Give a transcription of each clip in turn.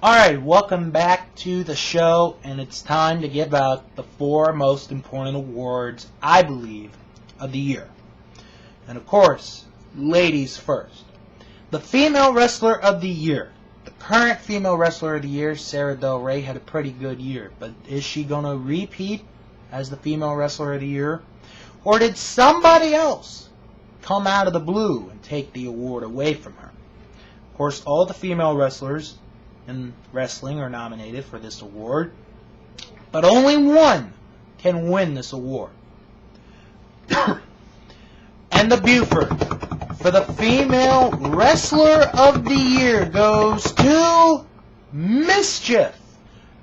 Alright, welcome back to the show, and it's time to give out the 4 most important awards, I believe, of the year. And of course, ladies first. The Female Wrestler of the Year. The current Female Wrestler of the Year, Sara Del Rey, had a pretty good year, but is she going to repeat as the Female Wrestler of the Year? Or did somebody else come out of the blue and take the award away from her? Of course, all the female wrestlers in wrestling are nominated for this award, but only one can win this award. And the Buford for the Female Wrestler of the Year goes to Mischief.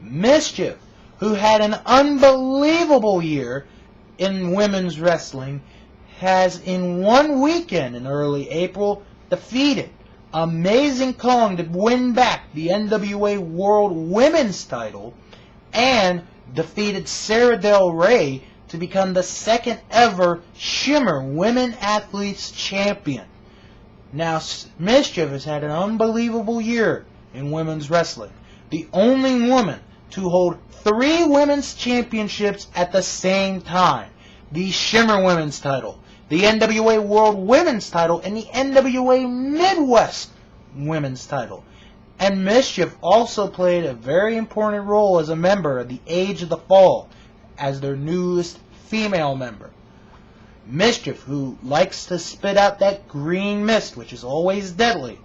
Mischief, who had an unbelievable year in women's wrestling, has in one weekend in early April defeated Amazing Kong to win back the NWA World Women's title and defeated Sara Del Rey to become the second ever Shimmer Women Athletes Champion. Now, Mischief has had an unbelievable year in women's wrestling. The only woman to hold 3 women's championships at the same time. The Shimmer Women's title, the NWA World Women's title, and the NWA Midwest Women's title. And Mischief also played a very important role as a member of the Age of the Fall, as their newest female member. Mischief, who likes to spit out that green mist, which is always deadly,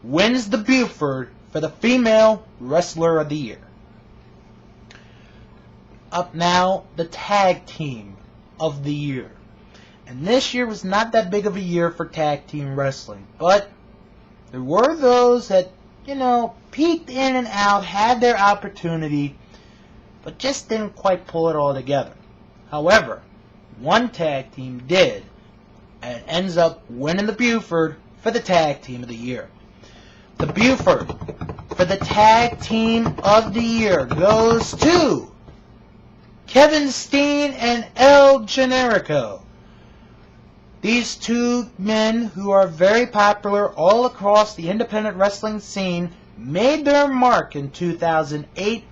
wins the Buford for the Female Wrestler of the Year. Up now, the Tag Team of the Year. And this year was not that big of a year for tag team wrestling, but there were those that, peeked in and out, had their opportunity, but just didn't quite pull it all together. However, one tag team did, and ends up winning the Buford for the Tag Team of the Year. The Buford for the Tag Team of the Year goes to Kevin Steen and El Generico. These two men, who are very popular all across the independent wrestling scene, made their mark in 2008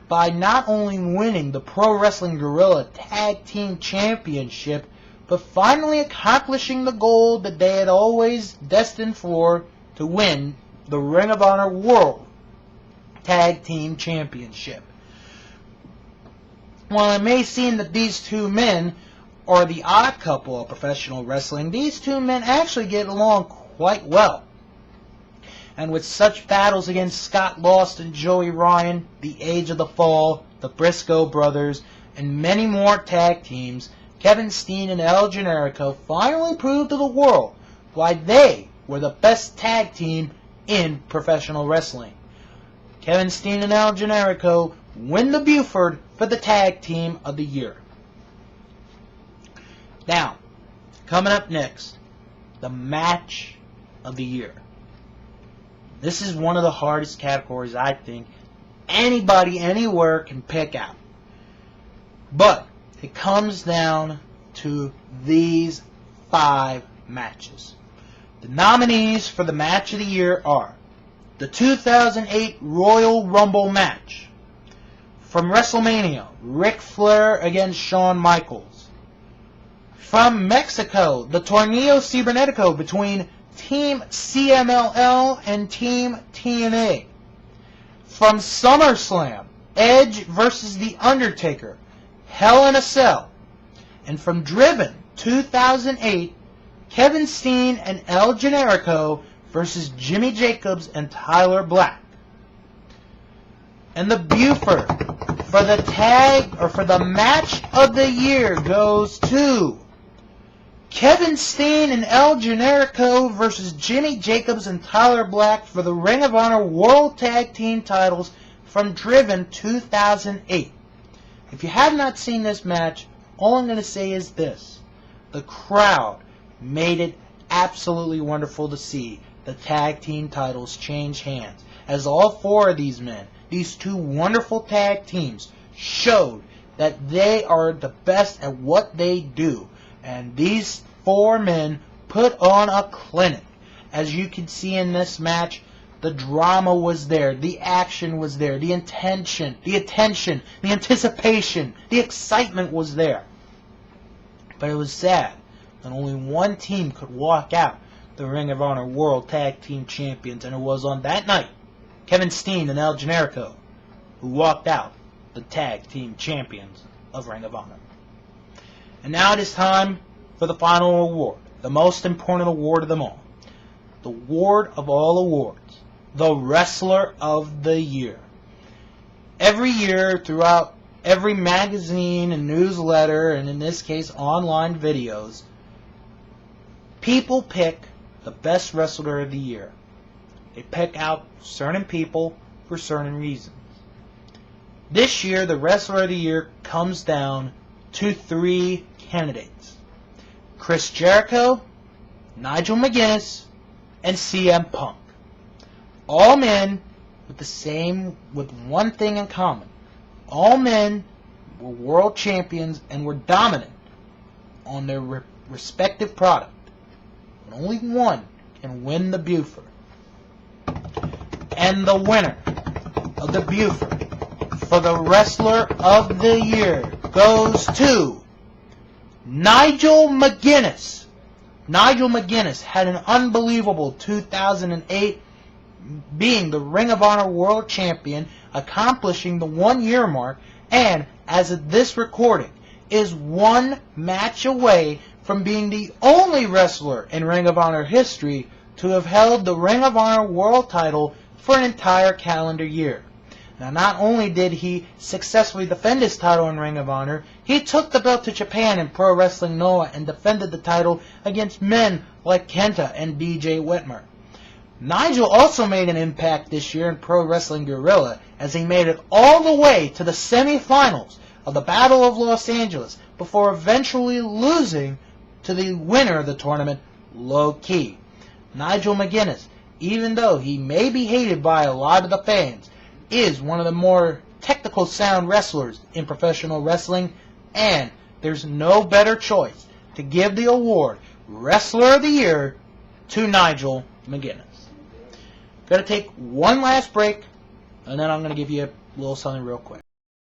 by not only winning the Pro Wrestling Guerrilla Tag Team Championship, but finally accomplishing the goal that they had always destined for, to win the Ring of Honor World Tag Team Championship. While it may seem that these two men are the odd couple of professional wrestling, these two men actually get along quite well. And with such battles against Scott Lost and Joey Ryan, the Age of the Fall, the Briscoe Brothers, and many more tag teams, Kevin Steen and El Generico finally proved to the world why they were the best tag team in professional wrestling. Kevin Steen and El Generico win the Buford for the Tag Team of the Year. Now, coming up next, the Match of the Year. This is one of the hardest categories I think anybody anywhere can pick out. But it comes down to these 5 matches. The nominees for the Match of the Year are the 2008 Royal Rumble match. From WrestleMania, Ric Flair against Shawn Michaels. From Mexico, the Torneo Cibernetico between Team CMLL and Team TNA. From SummerSlam, Edge versus The Undertaker, Hell in a Cell. And from Driven 2008, Kevin Steen and El Generico versus Jimmy Jacobs and Tyler Black. And the Buford for the Match of the Year goes to Kevin Steen and El Generico versus Jimmy Jacobs and Tyler Black for the Ring of Honor World Tag Team titles from Driven 2008. If you have not seen this match, all I'm going to say is this. The crowd made it absolutely wonderful to see the tag team titles change hands, as all 4 of these men, these 2 wonderful tag teams, showed that they are the best at what they do. And these 4 men put on a clinic. As you can see in this match, The drama was there. The action was there. The attention, the anticipation, the excitement was there. But it was sad that only one team could walk out the Ring of Honor World Tag Team Champions, and it was on that night Kevin Steen and El Generico who walked out the Tag Team Champions of Ring of Honor. And now it is time for the final award, the most important award of them all. The award of all awards, the Wrestler of the Year. Every year, throughout every magazine and newsletter, and in this case online videos, people pick the best Wrestler of the Year. They pick out certain people for certain reasons. This year, the Wrestler of the Year comes down to 3 candidates: Chris Jericho, Nigel McGuinness, and CM Punk. All men with one thing in common. All men were world champions and were dominant on their respective product. But only one can win the Buford. And the winner of the Buford for the Wrestler of the Year goes to Nigel McGuinness. Nigel McGuinness had an unbelievable 2008, being the Ring of Honor World Champion, accomplishing the 1-year mark, and as of this recording, is 1 match away from being the only wrestler in Ring of Honor history to have held the Ring of Honor World title for an entire calendar year. Now, not only did he successfully defend his title in Ring of Honor, he took the belt to Japan in Pro Wrestling Noah and defended the title against men like Kenta and BJ Whitmer. Nigel also made an impact this year in Pro Wrestling Guerrilla, as he made it all the way to the semifinals of the Battle of Los Angeles before eventually losing to the winner of the tournament, Low Ki. Nigel McGuinness, even though he may be hated by a lot of the fans, is one of the more technical sound wrestlers in professional wrestling, and there's no better choice to give the award Wrestler of the Year to Nigel McGuinness. Gotta take one last break, and then I'm gonna give you a little something real quick.